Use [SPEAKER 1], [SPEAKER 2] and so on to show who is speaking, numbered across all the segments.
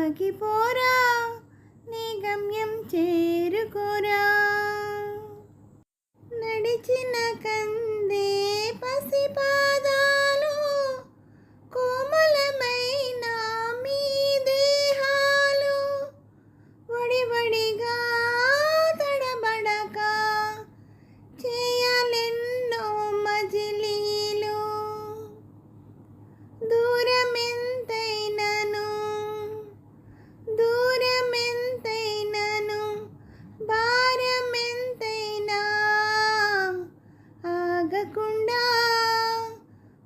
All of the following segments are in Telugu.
[SPEAKER 1] సాగిపోరా నీ గమ్యం చేరుకోరా. నడిచిన కందే పసిపాదాలు కోమలమైన మీ దేహాలు వడివడిగా తడబడక చేయాలెన్నో మజిలీలు. దూరమెంతైనను భారమెంతైనా ఆగకుండా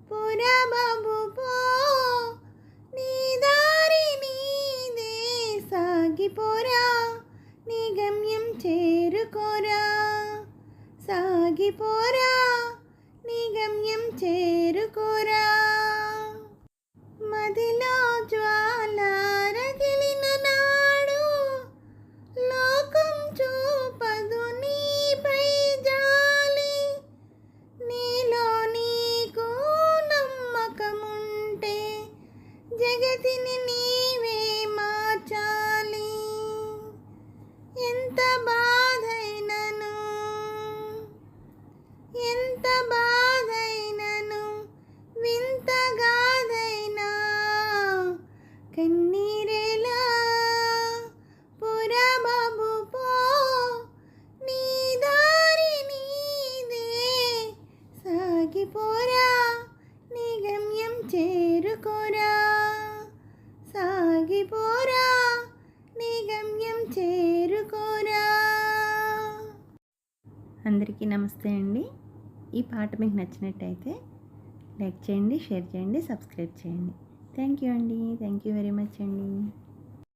[SPEAKER 1] పురబాబు పో నీ దారి నీదే. సాగిపోరా నీ గమ్యం చేరుకోరా. సాగిపోరా నీ గమ్యం చేరుకోరా. మదిలో జ్వాల రగిలిన నాడు లోకం చూపదు నీపై జాలి. నీలో నీకు నమ్మకముంటే జగతిని నీవే మార్చాలి. ఎంత బాధైనను వింతగాదైనా కన్నీరేలా పురబాబు పో నీ దారి నీదే. సాగిపోరా నీ గమ్యం చేరుకోరా. సాగిపోరా నీ గమ్యం చేరుకోరా. అందరికీ నమస్తే అండి. ఈ పాట మీకు నచ్చినట్టయితే లైక్ చేయండి, షేర్ చేయండి, సబ్స్క్రైబ్ చేయండి. థ్యాంక్ యూ అండి. థ్యాంక్ యూ వెరీ మచ్ అండి.